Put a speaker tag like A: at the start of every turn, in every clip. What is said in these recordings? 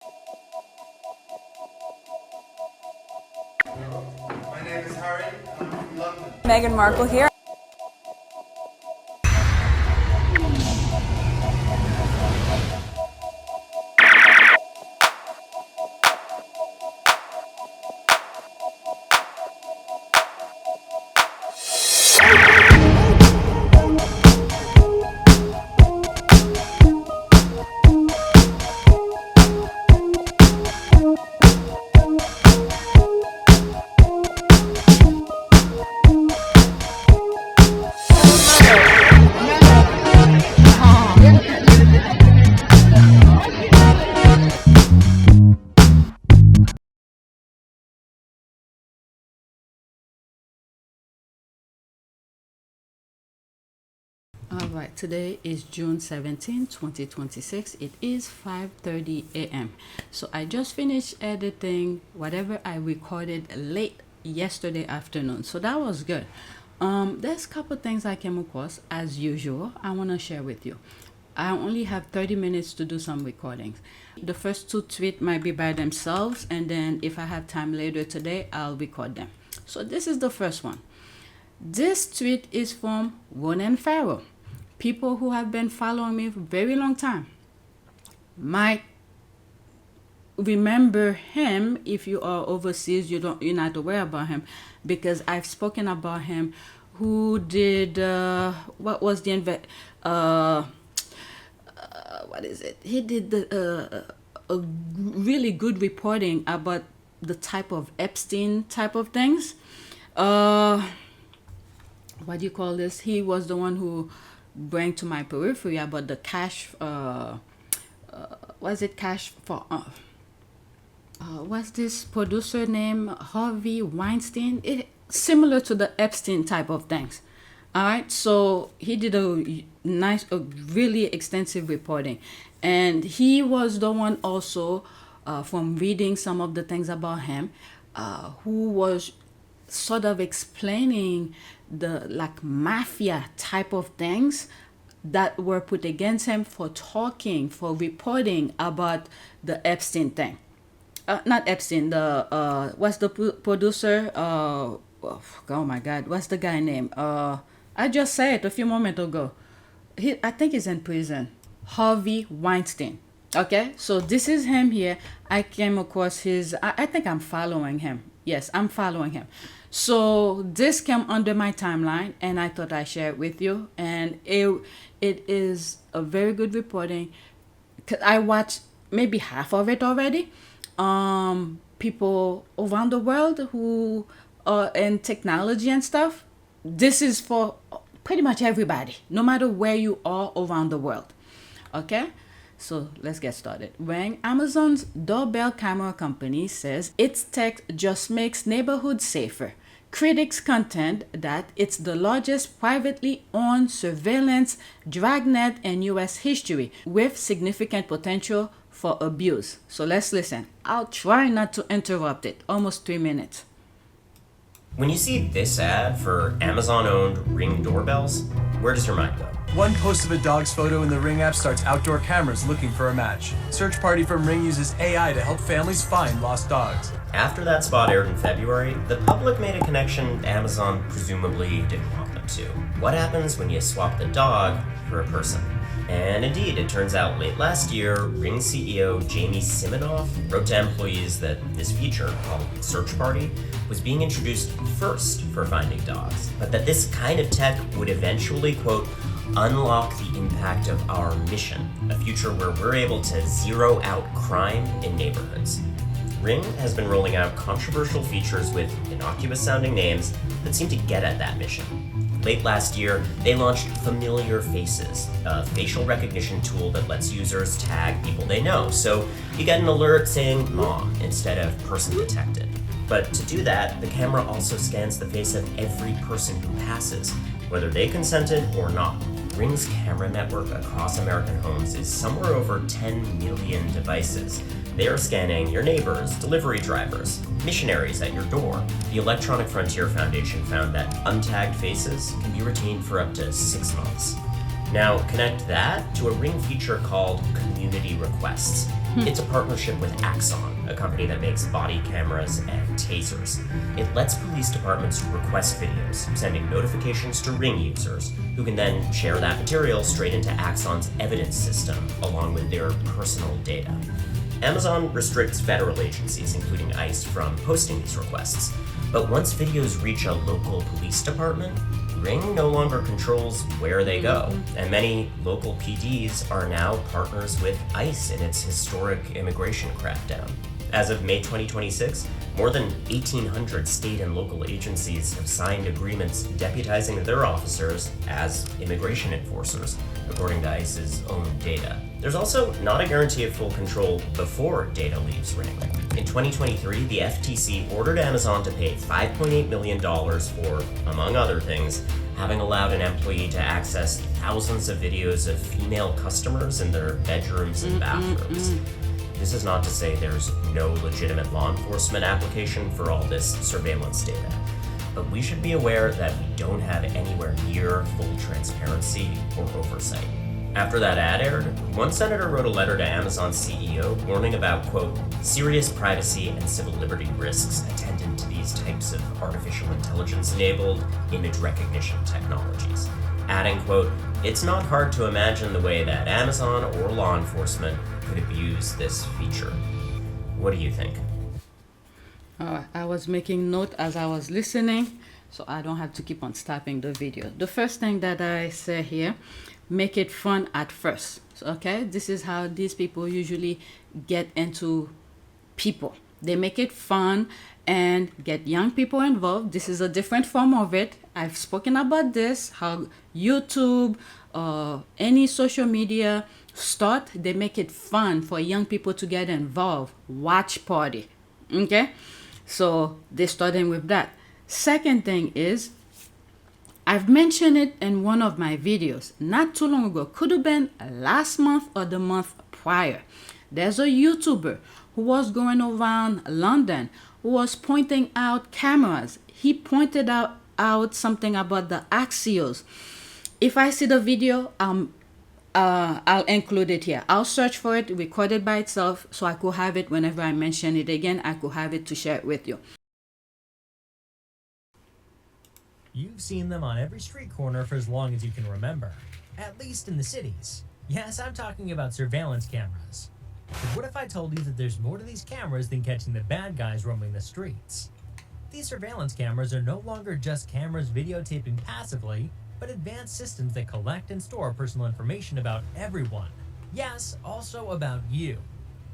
A: My name is Harry. I'm from London.
B: Meghan Markle here.
C: Alright, today is June 17, 2026. It is 5:30 a.m. So I just finished editing whatever I recorded late yesterday afternoon. So that was good. There's a couple things I came across as usual I want to share with you. I only have 30 minutes to do some recordings. The first two tweets might be by themselves, and then if I have time later today, I'll record them. So this is the first one. This tweet is from Ronan Farrow. People who have been following me for a very long time might remember him. If you are overseas, you're not aware about him, because I've spoken about him. Who did what was the what is it? He did a really good reporting about the type of Epstein type of things. What do you call this? He was the one who bring to my periphery about the cash was it cash for what's this producer name, Harvey Weinstein? It similar to the Epstein type of things. All right, so he did a really extensive reporting, and he was the one also from reading some of the things about him, who was sort of explaining the like mafia type of things that were put against him for reporting about the Epstein thing. Not Epstein, the what's the producer? Oh my God, what's the guy name? I just said it a few moments ago. I think he's in prison. Harvey Weinstein. Okay, so this is him here. I came across his. I think I'm following him. Yes, I'm following him. So this came under my timeline, and I thought I'd share it with you. And it is a very good reporting. I watched maybe half of it already. People around the world who are in technology and stuff. This is for pretty much everybody, no matter where you are around the world. Okay? So let's get started. When Amazon's doorbell camera company says its tech just makes neighborhoods safer, critics contend that it's the largest privately owned surveillance dragnet in U.S. history, with significant potential for abuse. So let's listen. I'll try not to interrupt it. Almost 3 minutes.
D: When you see this ad for Amazon-owned Ring doorbells, where does your mind go?
E: One post of a dog's photo in the Ring app starts outdoor cameras looking for a match. Search party from Ring uses AI to help families find lost dogs.
D: After that spot aired in February, the public made a connection Amazon presumably didn't want them to. What happens when you swap the dog for a person? And indeed, it turns out late last year, Ring CEO Jamie Siminoff wrote to employees that this feature, called Search Party, was being introduced first for finding dogs, but that this kind of tech would eventually, quote, unlock the impact of our mission, a future where we're able to zero out crime in neighborhoods. Ring has been rolling out controversial features with innocuous-sounding names that seem to get at that mission. Late last year, they launched Familiar Faces, a facial recognition tool that lets users tag people they know, so you get an alert saying "mom" instead of "person detected." But to do that, the camera also scans the face of every person who passes, whether they consented or not. Ring's camera network across American homes is somewhere over 10 million devices. They are scanning your neighbors, delivery drivers, missionaries at your door. The Electronic Frontier Foundation found that untagged faces can be retained for up to 6 months. Now, connect that to a Ring feature called Community Requests. It's a partnership with Axon, a company that makes body cameras and tasers. It lets police departments request videos, sending notifications to Ring users, who can then share that material straight into Axon's evidence system, along with their personal data. Amazon restricts federal agencies, including ICE, from posting these requests. But once videos reach a local police department, Ring no longer controls where they go, and many local PDs are now partners with ICE in its historic immigration crackdown. As of May 2026, more than 1,800 state and local agencies have signed agreements deputizing their officers as immigration enforcers, according to ICE's own data. There's also not a guarantee of full control before data leaves Ring. In 2023, the FTC ordered Amazon to pay $5.8 million for, among other things, having allowed an employee to access thousands of videos of female customers in their bedrooms and bathrooms. This is not to say there's no legitimate law enforcement application for all this surveillance data, but we should be aware that we don't have anywhere near full transparency or oversight. After that ad aired, one senator wrote a letter to Amazon's CEO warning about, quote, serious privacy and civil liberty risks attendant to these types of artificial intelligence-enabled image recognition technologies, adding, quote, it's not hard to imagine the way that Amazon or law enforcement could abuse this feature. What do you think?
C: I was making note as I was listening, so I don't have to keep on stopping the video. The first thing that I say here, make it fun at first. So, okay, this is how these people usually get into people. They make it fun and get young people involved. This is a different form of it. I've spoken about this, how YouTube, any social media start, they make it fun for young people to get involved. Watch party. Okay? So they're starting with that. Second thing is, I've mentioned it in one of my videos not too long ago, could have been last month or the month prior. There's a YouTuber who was going around London who was pointing out cameras. He pointed out something about the Axios. If I see the video, I'll include it here. I'll search for it, record it by itself, so I could have it whenever I mention it again. I could have it to share it with you.
B: You've seen them on every street corner for as long as you can remember, at least in the cities. Yes, I'm talking about surveillance cameras. But what if I told you that there's more to these cameras than catching the bad guys roaming the streets? These surveillance cameras are no longer just cameras videotaping passively, but advanced systems that collect and store personal information about everyone. Yes, also about you.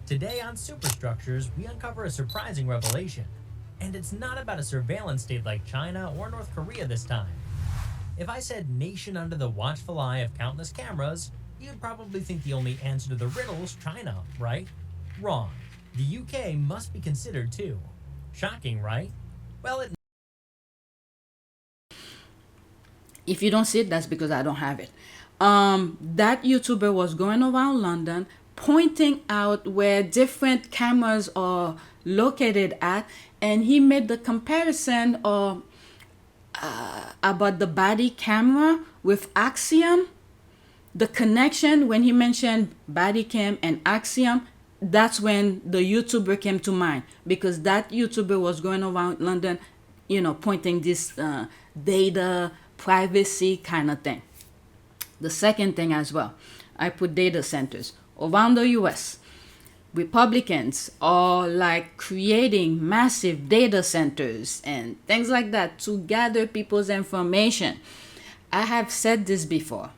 B: Today on Superstructures, we uncover a surprising revelation. And it's not about a surveillance state like China or North Korea this time. If I said nation under the watchful eye of countless cameras, you'd probably think the only answer to the riddle is China, right? Wrong. The UK must be considered too. Shocking, right? Well,
C: If you don't see it, that's because I don't have it. That YouTuber was going around London pointing out where different cameras are located at, and he made the comparison about the body camera with Axiom. The connection, when he mentioned body cam and Axiom, that's when the YouTuber came to mind, because that YouTuber was going around London, pointing this data privacy kind of thing. The second thing as well, I put data centers around the US. Republicans are like creating massive data centers and things like that to gather people's information. I have said this before.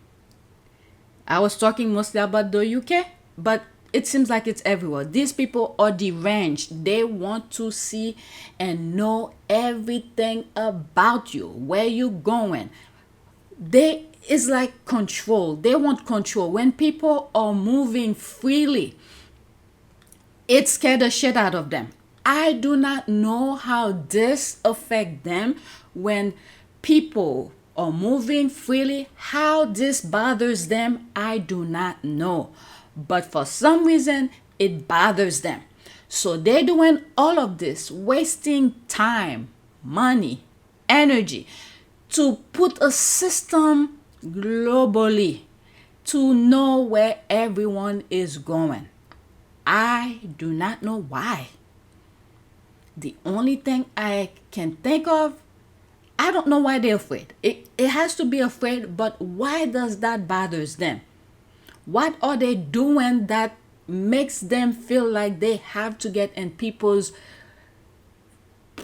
C: I was talking mostly about the UK, but it seems like it's everywhere. These people are deranged. They want to see and know everything about you, where you're going. It's like control. They want control. When people are moving freely, it scared the shit out of them. I do not know how this affects them when people are moving freely. How this bothers them, I do not know. But for some reason, it bothers them. So they're doing all of this, wasting time, money, energy to put a system globally to know where everyone is going. I do not know why. The only thing I can think of, I don't know why they're afraid. It has to be afraid, but why does that bothers them? What are they doing that makes them feel like they have to get in people's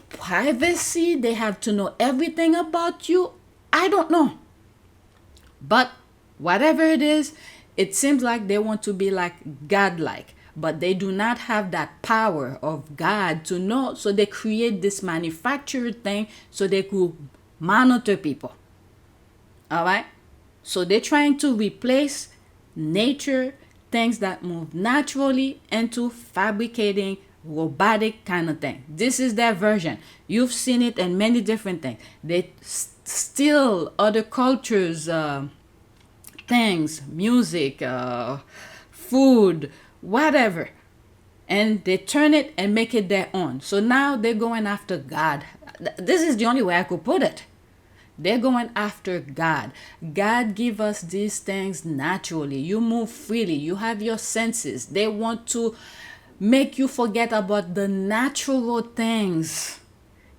C: privacy? They have to know everything about you? I don't know. But whatever it is, it seems like they want to be like God-like, but they do not have that power of God to know. So they create this manufactured thing so they could monitor people. All right? So they're trying to replace nature, things that move naturally, into fabricating robotic kind of thing. This is their version. You've seen it in many different things. They steal other cultures, things, music, food, whatever, and they turn it and make it their own. So now they're going after God. This is the only way I could put it. They're going after God. God give us these things naturally. You move freely. You have your senses. They want to make you forget about the natural things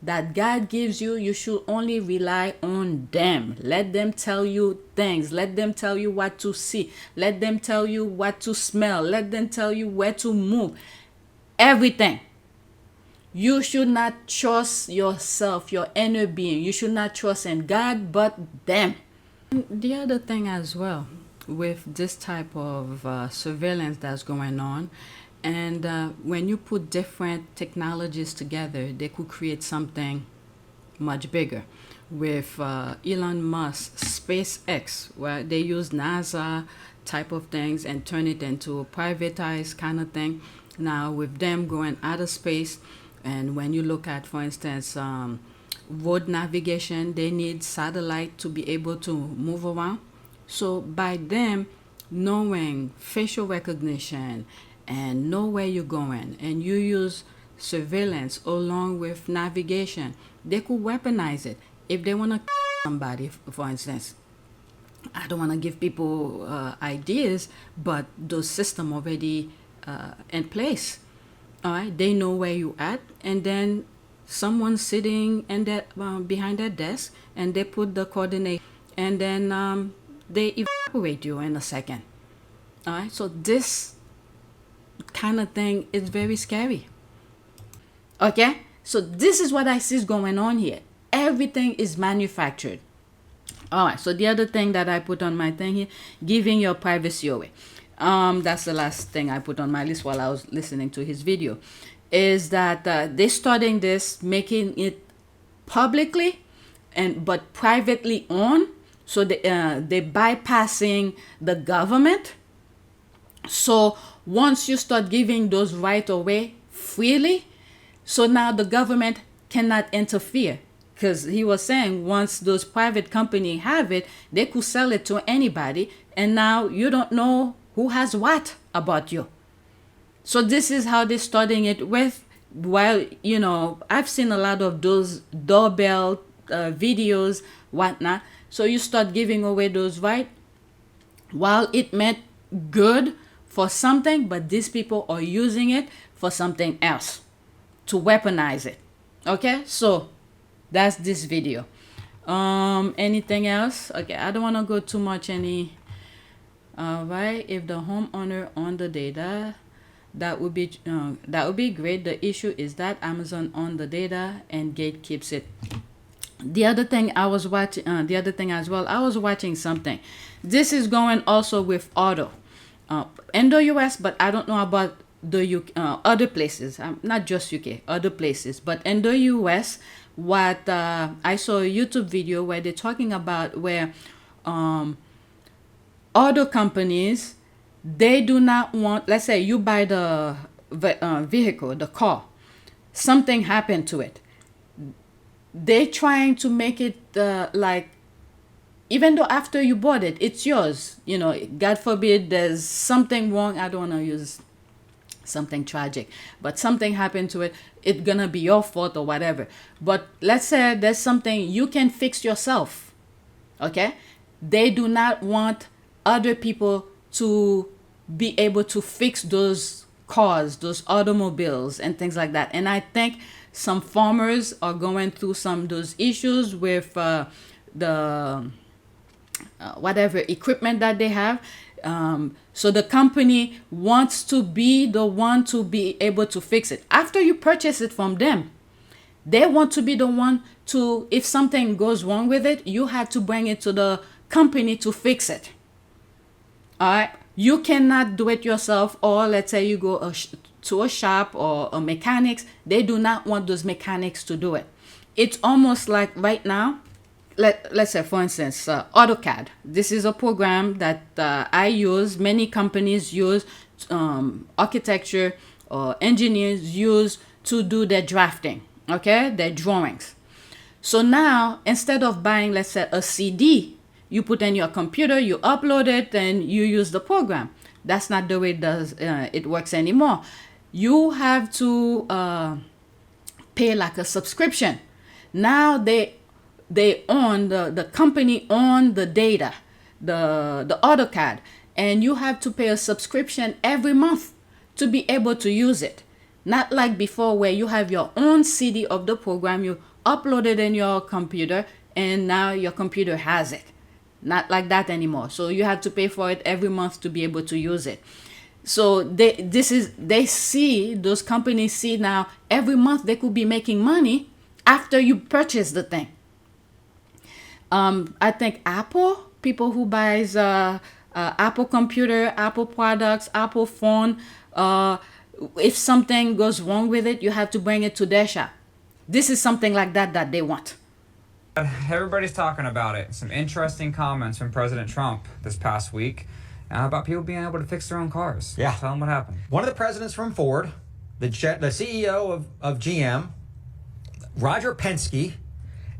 C: that God gives you. You should only rely on them. Let them tell you things. Let them tell you what to see. Let them tell you what to smell. Let them tell you where to move. Everything. You should not trust yourself, your inner being. You should not trust in God, but them. The other thing as well, with this type of surveillance that's going on, and when you put different technologies together, they could create something much bigger. With Elon Musk, SpaceX, where they use NASA type of things and turn it into a privatized kind of thing. Now with them going out of space, and when you look at, for instance, road navigation, they need satellite to be able to move around. So by them knowing facial recognition and know where you're going, and you use surveillance along with navigation, they could weaponize it. If they want to somebody, for instance, I don't want to give people ideas, but those systems already in place. All right, they know where you at, and then someone sitting in that behind that desk, and they put the coordinate, and then they evaporate you in a second. All right, so this kind of thing is very scary. Okay, so this is what I see is going on here. Everything is manufactured. All right, so the other thing that I put on my thing here, giving your privacy away. That's the last thing I put on my list while I was listening to his video, is that they're starting this, making it publicly but privately owned. So they bypassing the government. So once you start giving those rights away freely, so now the government cannot interfere. Because he was saying once those private companies have it, they could sell it to anybody, and now you don't know who has what about you. So this is how they're starting it with. While, you know, I've seen a lot of those doorbell videos, whatnot. So you start giving away those rights while it meant good for something, but these people are using it for something else, to weaponize it. Okay, so that's this video. Anything else? Okay, I don't want to go too much any. All right, if the homeowner owned the data, that would be great. The issue is that Amazon owned the data and gatekeeps it. The other thing I was watching, I was watching something. This is going also with auto in the US, but I don't know about the UK, other places. Not just UK, other places. But in the US, what I saw a YouTube video where they're talking about where auto companies, they do not want, let's say you buy the vehicle, the car, something happened to it. They're trying to make it like, even though after you bought it, it's yours. You know, God forbid there's something wrong. I don't want to use something tragic, but something happened to it. It's gonna be your fault or whatever. But let's say there's something you can fix yourself. Okay? They do not want other people to be able to fix those cars, those automobiles and things like that. And I think some farmers are going through some of those issues with the whatever equipment that they have. So the company wants to be the one to be able to fix it. After you purchase it from them, they want to be the one to, if something goes wrong with it, you have to bring it to the company to fix it. All right. You cannot do it yourself, or let's say you go to a shop or a mechanics. They do not want those mechanics to do it. It's almost like right now, let's say, for instance, AutoCAD. This is a program that I use. Many companies use, architecture or engineers use to do their drafting, okay, their drawings. So now, instead of buying, let's say, a CD, you put in your computer, you upload it, and you use the program. That's not the way it works anymore. You have to pay like a subscription. Now they own, the company own the data, the AutoCAD, and you have to pay a subscription every month to be able to use it. Not like before where you have your own CD of the program, you upload it in your computer, and now your computer has it. Not like that anymore. So you have to pay for it every month to be able to use it. So those companies see now every month they could be making money after you purchase the thing. I think Apple, people who buys Apple computer, Apple products, Apple phone, if something goes wrong with it, you have to bring it to their shop. This is something like that they want.
F: Everybody's talking about it. Some interesting comments from President Trump this past week about people being able to fix their own cars.
G: Yeah.
F: Tell them what happened.
G: One of the presidents from Ford, the CEO of GM, Roger Penske,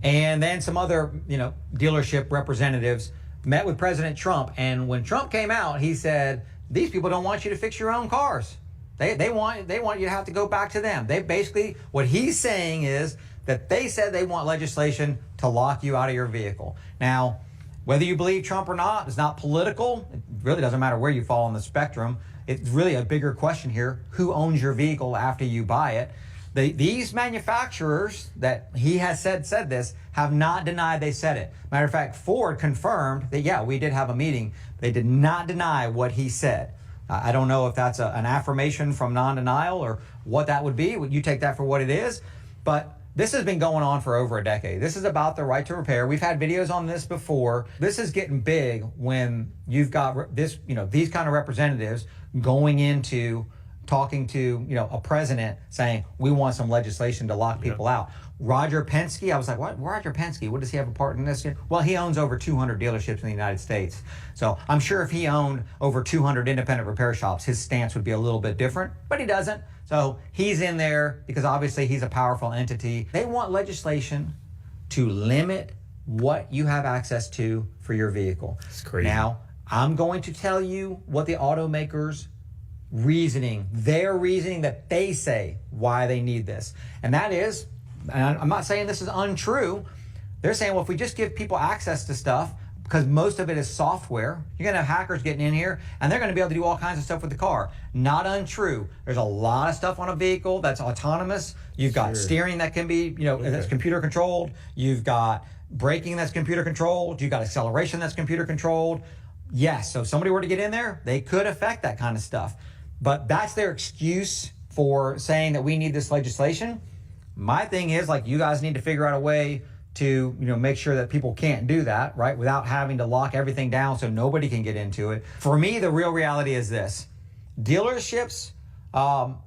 G: and then some other, dealership representatives met with President Trump. And when Trump came out, he said, these people don't want you to fix your own cars. They want you to have to go back to them. They basically, what he's saying is that they said they want legislation to lock you out of your vehicle. Now, whether you believe Trump or not is not political. It really doesn't matter where you fall on the spectrum. It's really a bigger question here. Who owns your vehicle after you buy it? These manufacturers that he has said this have not denied they said it. Matter of fact, Ford confirmed that, yeah, we did have a meeting. They did not deny what he said. I don't know if that's an affirmation from non-denial or what that would be. You take that for what it is. But this has been going on for over a decade. This is about the right to repair. We've had videos on this before. This is getting big when you've got these kind of representatives going into talking to, a president saying, we want some legislation to lock people out. Roger Penske, I was like, what? Roger Penske, what does he have a part in this? Well, he owns over 200 dealerships in the United States. So I'm sure if he owned over 200 independent repair shops, his stance would be a little bit different, but he doesn't. So he's in there because obviously he's a powerful entity. They want legislation to limit what you have access to for your vehicle.
H: It's crazy.
G: Now, I'm going to tell you what the automakers' their reasoning that they say why they need this. And that is, and I'm not saying this is untrue, they're saying, well, if we just give people access to stuff, because most of it is software, you're going to have hackers getting in here, and they're going to be able to do all kinds of stuff with the car. Not untrue. There's a lot of stuff on a vehicle that's autonomous. You've got steering that can be, that's computer controlled. You've got braking that's computer controlled. You've got acceleration that's computer controlled. Yes, so if somebody were to get in there, they could affect that kind of stuff. But that's their excuse for saying that we need this legislation. My thing is, you guys need to figure out a way to, make sure that people can't do that, right? Without having to lock everything down so nobody can get into it. For me, the real reality is this. Dealerships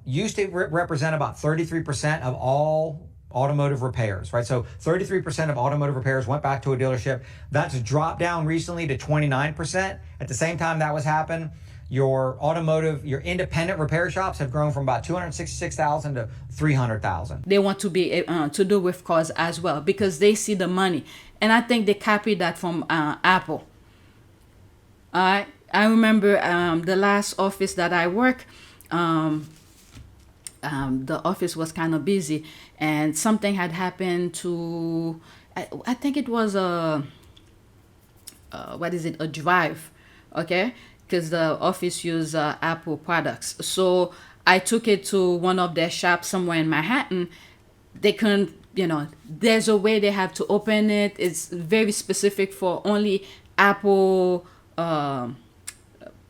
G: used to represent about 33% of all automotive repairs, right? So 33% of automotive repairs went back to a dealership. That's dropped down recently to 29%. At the same time that was happening, your independent repair shops have grown from about 266,000 to 300,000.
C: They want to be to do with cars as well because they see the money, and I think they copied that from Apple. I remember the last office that I work. The office was kind of busy, and something had happened to. I think it was a drive, okay? Because the office use Apple products. So I took it to one of their shops somewhere in Manhattan. They couldn't, there's a way they have to open it. It's very specific for only Apple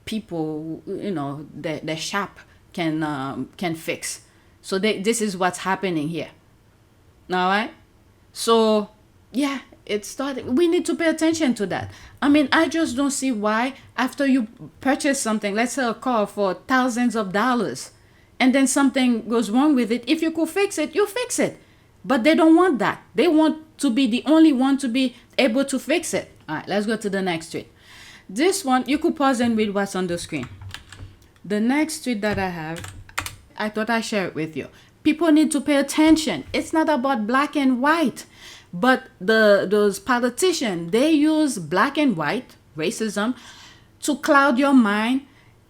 C: people, the shop can fix. So this is what's happening here. All right. So yeah, it started. We need to pay attention to that. I mean, I just don't see why after you purchase something, let's say a car for thousands of dollars, and then something goes wrong with it, if you could fix it, you fix it. But they don't want that. They want to be the only one to be able to fix it. All right, let's go to the next tweet. This one, you could pause and read what's on the screen. The next tweet that I have, I thought I'd share it with you. People need to pay attention. It's not about black and white. But those politicians, they use black and white, racism, to cloud your mind.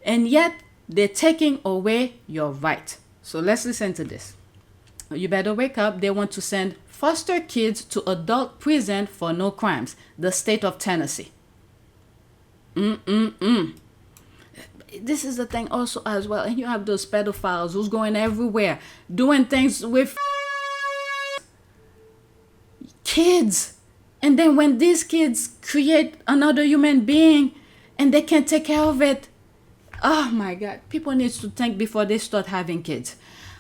C: And yet, they're taking away your right. So let's listen to this. You better wake up. They want to send foster kids to adult prison for no crimes. The state of Tennessee. This is the thing also as well. And you have those pedophiles who's going everywhere, doing things with kids. And then when these kids create another human being and they can't take care of it, oh my God, people need to think before they start having kids.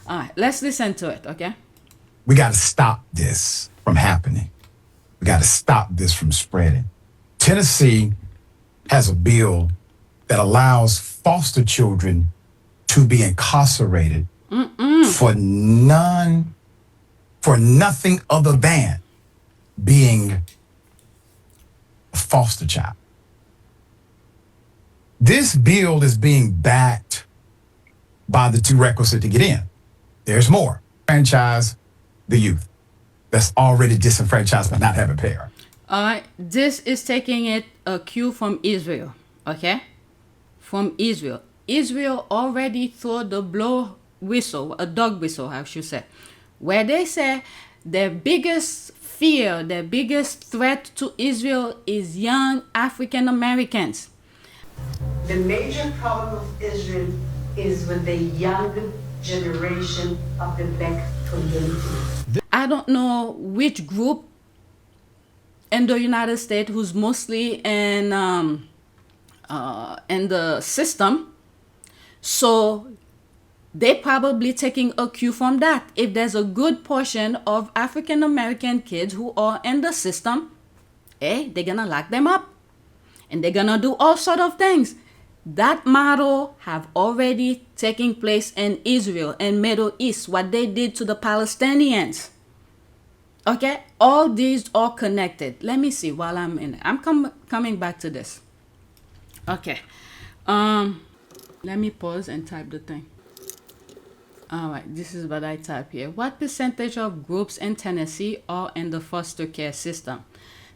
C: All right, let's listen to it, okay?
H: We got to stop this from happening. We got to stop this from spreading. Tennessee has a bill that allows foster children to be incarcerated for nothing other than being a foster child. This bill is being backed by the two requisites to get in. There's more. Franchise the youth that's already disenfranchised by not having parents.
C: All right, this is taking it a cue from Israel, okay? From Israel. Israel already threw the blow whistle, a dog whistle, I should say, where they say their biggest fear, their biggest threat to Israel is young African Americans.
I: The major problem of Israel is with the young generation of the black community.
C: I don't know which group in the United States who's mostly in the system, so they probably taking a cue from that. If there's a good portion of African American kids who are in the system, they're gonna lock them up, and they're gonna do all sort of things. That model have already taken place in Israel and Middle East, what they did to the Palestinians. Okay, all these are connected. Let me see while I'm in it. I'm coming back to this. Okay, let me pause and type the thing. All right, this is what I type here. What percentage of groups in Tennessee are in the foster care system?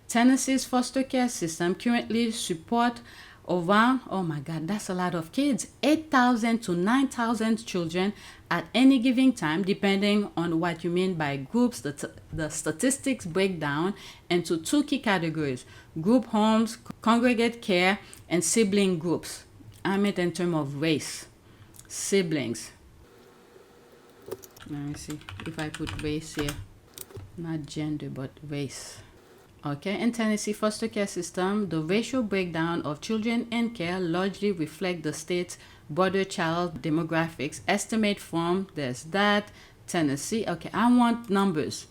C: Tennessee's foster care system currently support around, oh my God, that's a lot of kids, 8,000 to 9,000 children at any given time, depending on what you mean by groups. The statistics break down into two key categories: group homes, congregate care, and sibling groups. I meant in terms of race, siblings. Let me see if I put race here, not gender, but race. Okay, in Tennessee foster care system, the racial breakdown of children in care largely reflect the state's broader child demographics. Estimate from, there's that, Tennessee. Okay, I want numbers.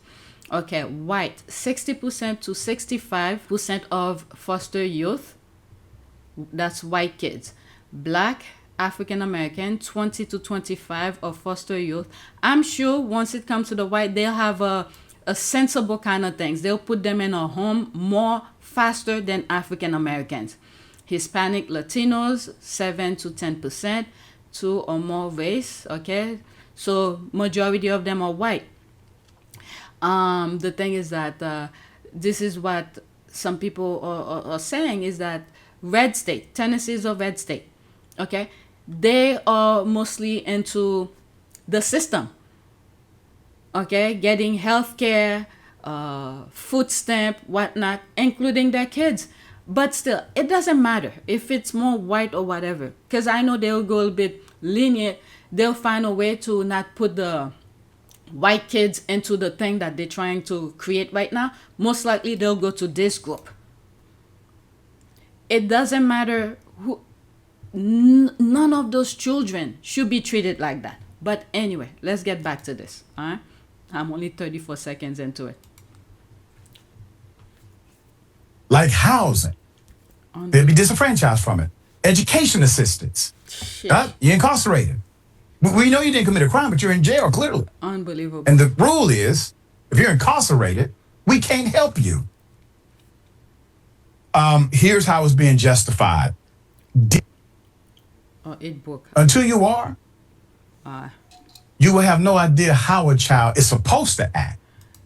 C: Okay, white, 60% to 65% of foster youth, that's white kids. Black, African American, 20 to 25 of foster youth. I'm sure once it comes to the white, they'll have a sensible kind of things. They'll put them in a home more faster than African Americans. Hispanic, Latinos, 7 to 10%, 2 or more race. Okay, so majority of them are white. The thing is that this is what some people are saying, is that red state, Tennessee is a red state. Okay, they are mostly into the system. Okay, getting health care, food stamp, whatnot, including their kids. But still, it doesn't matter if it's more white or whatever, because I know they'll go a bit lenient they'll find a way to not put the white kids into the thing that they're trying to create right now. Most likely they'll go to this group. It doesn't matter who, none of those children should be treated like that. But anyway, let's get back to this. All right, I'm only 34 seconds into it.
H: Like housing, they'll be disenfranchised from it. Education assistance, you're incarcerated. We know you didn't commit a crime, but you're in jail, clearly.
C: Unbelievable.
H: And the rule is, if you're incarcerated, we can't help you. Here's how it's being justified.
C: It broke.
H: Until you are, you will have no idea how a child is supposed to act.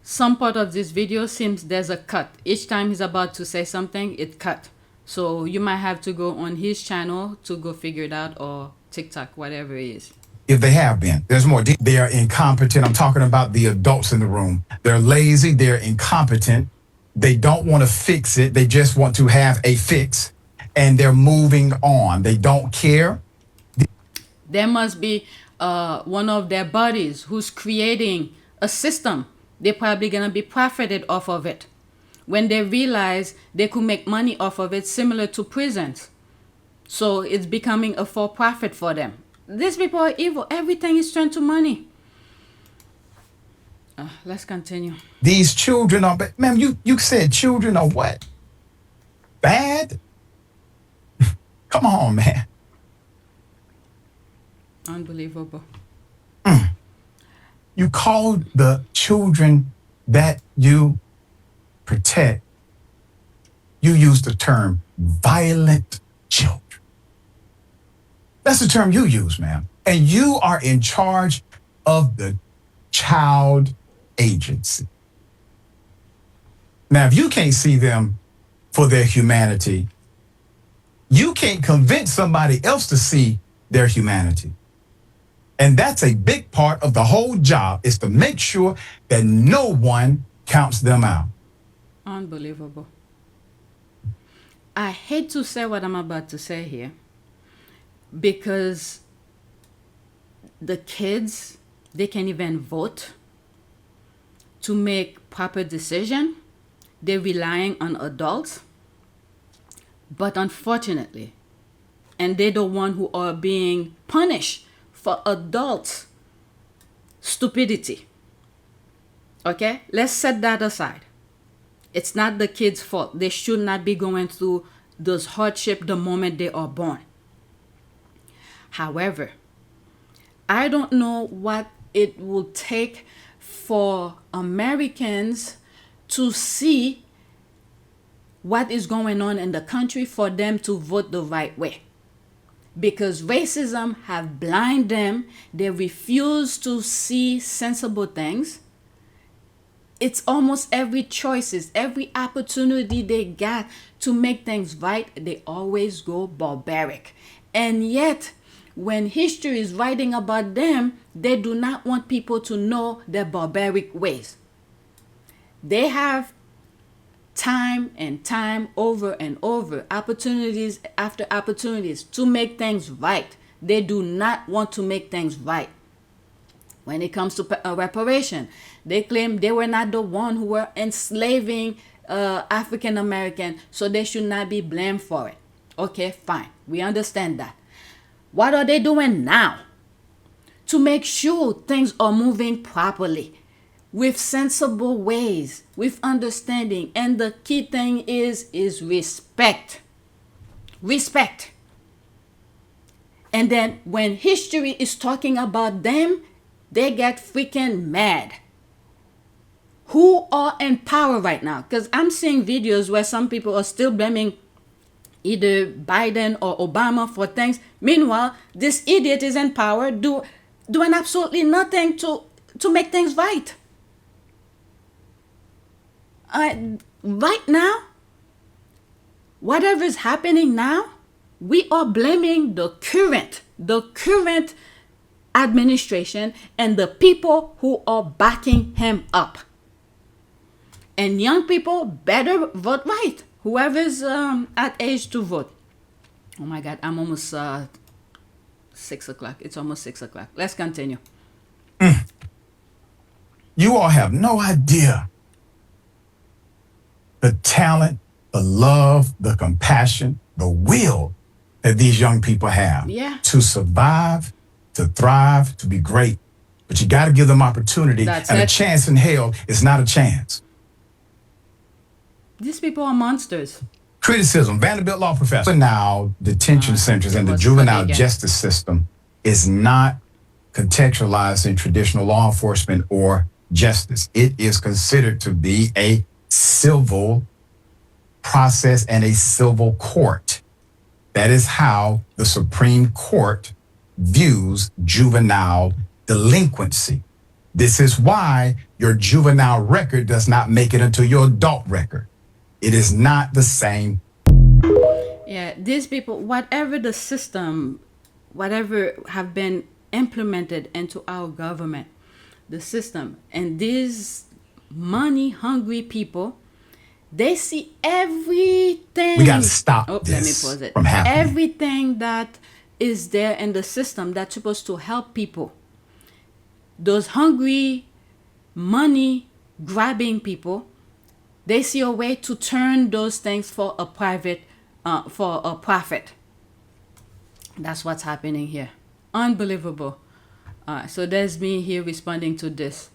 C: Some part of this video seems there's a cut. Each time he's about to say something, it cut. So you might have to go on his channel to go figure it out, or TikTok, whatever it is.
H: If they have been, there's more. They are incompetent. I'm talking about the adults in the room. They're lazy. They're incompetent. They don't want to fix it. They just want to have a fix. And they're moving on. They don't care.
C: There must be one of their buddies who's creating a system. They're probably going to be profited off of it. When they realize they could make money off of it, similar to prisons. So it's becoming a for-profit for them. These people are evil. Everything is turned to money. Let's continue.
H: These children are, ma'am, you said children are what? Bad? Come on, man.
C: Unbelievable.
H: You called the children that you protect, you use the term violent children. That's the term you use, ma'am. And you are in charge of the child agency. Now, if you can't see them for their humanity, you can't convince somebody else to see their humanity. And that's a big part of the whole job, is to make sure that no one counts them out.
C: Unbelievable. I hate to say what I'm about to say here, because the kids, they can't even vote to make proper decision. They're relying on adults. But unfortunately, and they're the one who are being punished for adults' stupidity. Okay? Let's set that aside. It's not the kids' fault. They should not be going through those hardship the moment they are born. However, I don't know what it will take for Americans to see what is going on in the country for them to vote the right way. Because racism have blinded them. They refuse to see sensible things. It's almost every choices, every opportunity they got to make things right, they always go barbaric. And yet, when history is writing about them, they do not want people to know their barbaric ways. They have time and time over and over, opportunities after opportunities to make things right. They do not want to make things right. When it comes to reparation, they claim they were not the one who were enslaving African American, so they should not be blamed for it. Okay, fine. We understand that. What are they doing now to make sure things are moving properly, with sensible ways, with understanding? And the key thing is respect. Respect. And then when history is talking about them, they get freaking mad. Who are in power right now? Because I'm seeing videos where some people are still blaming either Biden or Obama for things. Meanwhile, this idiot is in power, doing absolutely nothing to make things right. Right now, whatever is happening now, we are blaming the current administration and the people who are backing him up. And young people better vote right. Whoever's at age to vote. Oh my God, I'm almost 6 o'clock. It's almost 6 o'clock. Let's continue.
H: You all have no idea the talent, the love, the compassion, the will that these young people have to survive, to thrive, to be great. But you got to give them opportunity. A chance in hell is not a chance.
C: These people are monsters.
H: Criticism, Vanderbilt law professor. Now, detention centers and the juvenile justice system is not contextualized in traditional law enforcement or justice. It is considered to be a civil process and a civil court. That is how the Supreme Court views juvenile delinquency. This is why your juvenile record does not make it into your adult record. It is not the same.
C: Yeah, these people, whatever the system, whatever have been implemented into our government, the system, and these money-hungry people, they see everything.
H: We got to stop
C: Let
H: this
C: me pause it.
H: from happening.
C: Everything that is there in the system that's supposed to help people. Those hungry, money-grabbing people, they see a way to turn those things for a profit. That's what's happening here. Unbelievable. So there's me here responding to this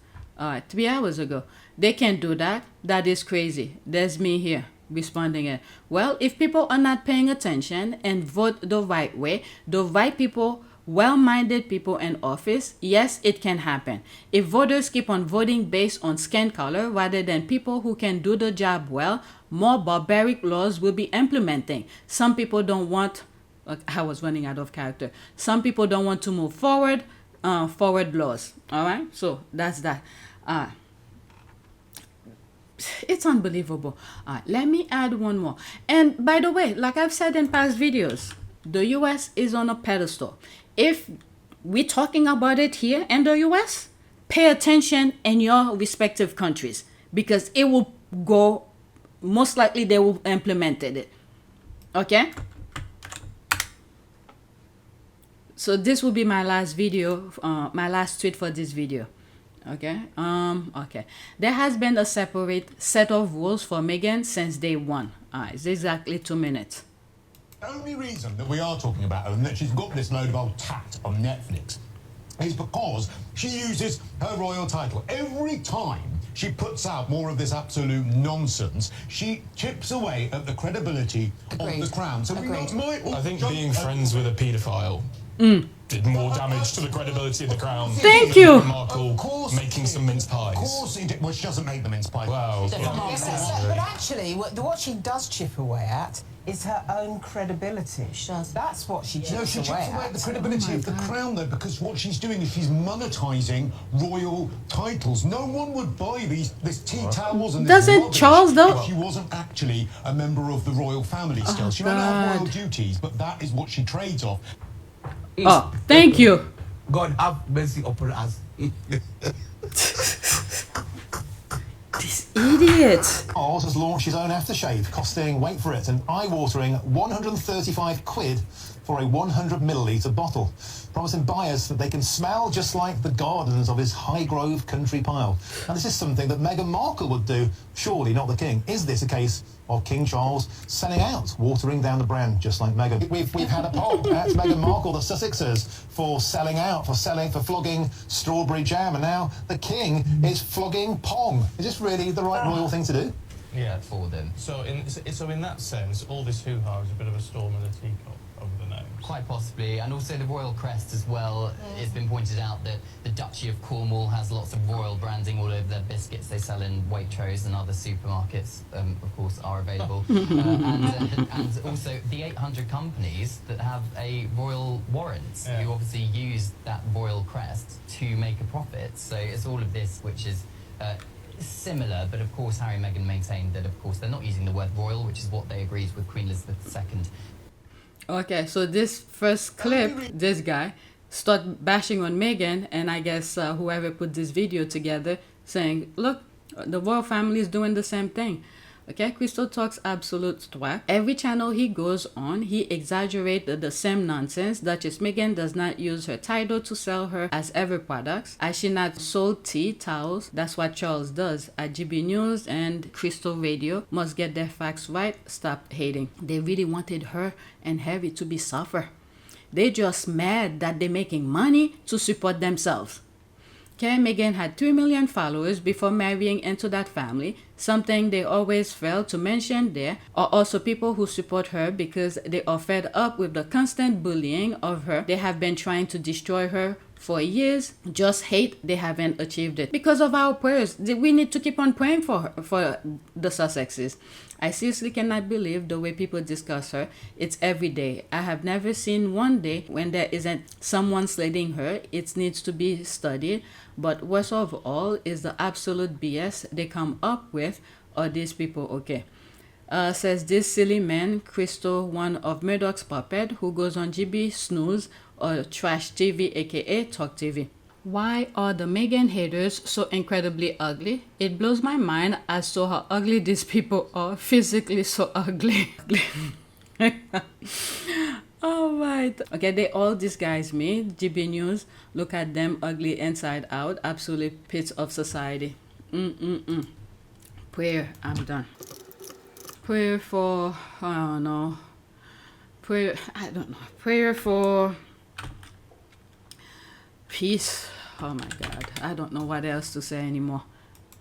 C: 3 hours ago. They can't do that. That is crazy. There's me here responding it. Well, if people are not paying attention and vote the right way, the right people, well-minded people in office, yes, it can happen. If voters keep on voting based on skin color rather than people who can do the job well, more barbaric laws will be implementing. Some people don't want, I was running out of character. Some people don't want to move forward laws. All right, so that's that. It's unbelievable. Let me add one more. And by the way, like I've said in past videos, the US is on a pedestal. If we're talking about it here in the US, pay attention in your respective countries, because it will go, most likely they will implement it. Okay? So this will be my last video, my last tweet for this video. Okay. Okay. There has been a separate set of rules for Meghan since day one. It's exactly 2 minutes.
J: The only reason that we are talking about her and that she's got this load of old tat on Netflix is because she uses her royal title. Every time she puts out more of this absolute nonsense, she chips away at the credibility of the crown. So we might.
K: I think being friends with a paedophile did more damage to the credibility of the crown.
C: Thank you.
K: Markle making some mince pies.
J: Of course he did. Well, she doesn't make the mince pies.
K: Wow.
L: But actually, what she does chip away at is her own credibility. That's what she chips away at.
J: No, she chips away at the credibility of the crown, though, because what she's doing is she's monetising royal titles. No one would buy these tea towels and this
C: Doesn't Charles, though?
J: if she wasn't actually a member of the royal family still. She might not have royal duties, but that is what she trades off.
C: Oh, thank you.
M: God have mercy upon us.
C: This idiot.
J: Charles has launched his own aftershave, costing, wait for it, an eye-watering 135 quid for a 100 millilitre bottle, promising buyers that they can smell just like the gardens of his Highgrove country pile. And this is something that Meghan Markle would do, surely not the king. Is this a case of King Charles selling out, watering down the brand, just like Meghan? We've had a poll. That's Meghan Markle, the Sussexers, for selling out, for flogging strawberry jam, and now the king is flogging Pong. Is this really the right royal thing to do?
K: Yeah, for them. So in that sense, all this hoo-ha is a bit of a storm in the teacup over the nose.
N: Quite possibly, and also the royal crest as well. It's been pointed out that the Duchy of Cornwall has lots of royal branding all over their biscuits they sell in Waitrose and other supermarkets, of course, are available. And also the 800 companies that have a royal warrant, who obviously use that royal crest to make a profit. So it's all of this which is similar, but of course Harry and Meghan maintained that of course they're not using the word royal, which is what they agreed with Queen Elizabeth II.
C: Okay, so this first clip, this guy start bashing on Meghan, and I guess whoever put this video together saying, look, the royal family is doing the same thing. Okay, Crystal talks absolute twat. Every channel he goes on, he exaggerates the same nonsense. Duchess Meghan does not use her title to sell her as ever products. As she not sold tea, towels. That's what Charles does. At GBNews and Crystal Radio must get their facts right. Stop hating. They really wanted her and Harry to be suffer. They just mad that they're making money to support themselves. Okay, Meghan had 3 million followers before marrying into that family. Something they always fail to mention there are also people who support her because they are fed up with the constant bullying of her. They have been trying to destroy her for years. Just hate they haven't achieved it. Because of our prayers, we need to keep on praying for her, for the Sussexes. I seriously cannot believe the way people discuss her. It's every day. I have never seen one day when there isn't someone slating her. It needs to be studied. But worst of all is the absolute BS they come up with. Are these people okay? Says this silly man, Crystal, one of Murdoch's puppet, who goes on GB Snooze or Trash TV, aka Talk TV. Why are the Meghan haters so incredibly ugly? It blows my mind as to how ugly these people are, physically so ugly. Alright. Okay, they all disguise me. GBNews, look at them ugly inside out. Absolute pits of society. Prayer, I'm done. Prayer for, I don't know. Prayer, I don't know. Prayer for peace. Oh my God. I don't know what else to say anymore.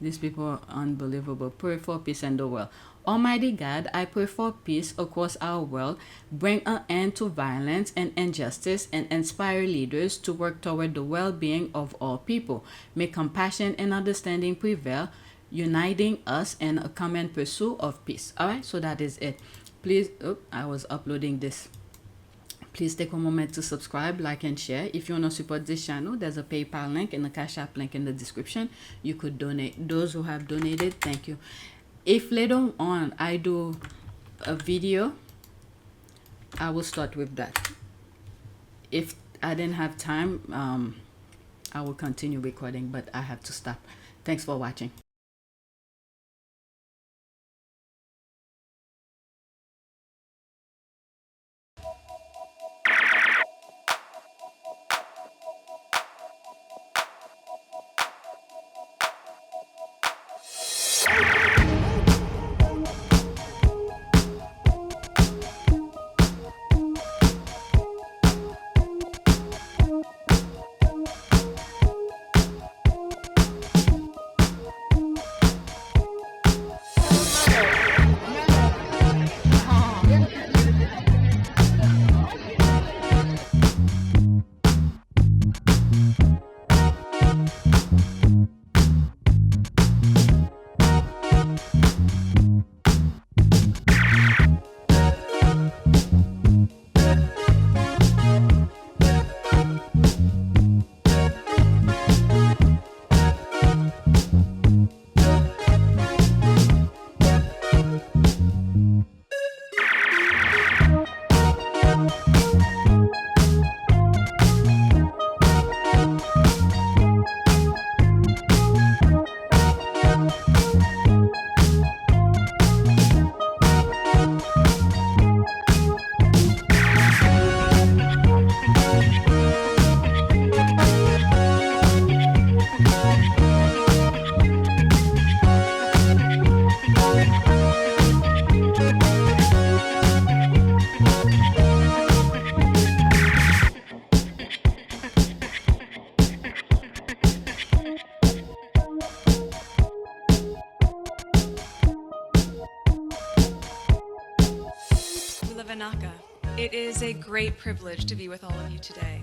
C: These people are unbelievable. Pray for peace in the world. Almighty God, I pray for peace across our world. Bring an end to violence and injustice and inspire leaders to work toward the well-being of all people. May compassion and understanding prevail, uniting us in a common pursuit of peace. Alright, so that is it. Please, I was uploading this. Please take a moment to subscribe, like, and share. If you want to support this channel, there's a PayPal link and a Cash App link in the description. You could donate. Those who have donated, thank you. If later on I do a video, I will start with that. If I didn't have time, I will continue recording, but I have to stop. Thanks for watching.
O: It is a great privilege to be with all of you today.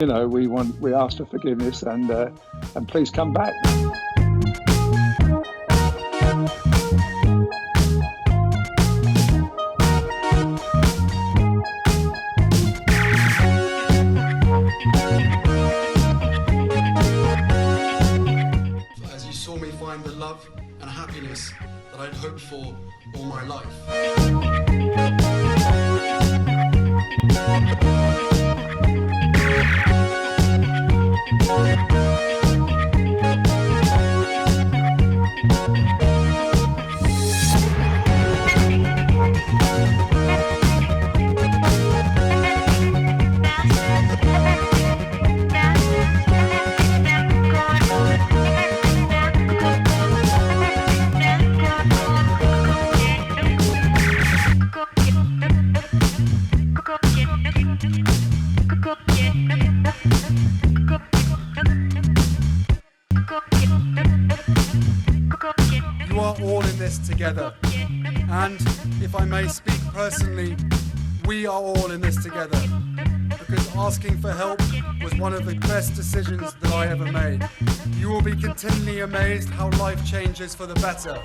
P: You know, we ask for forgiveness and please come back.
Q: As you saw me find the love and happiness that I'd hoped for all my life. You are all in this together, and if I may speak personally, we are all in this together, because asking for help was one of the best decisions that I ever made. You will be continually amazed how life changes for the better.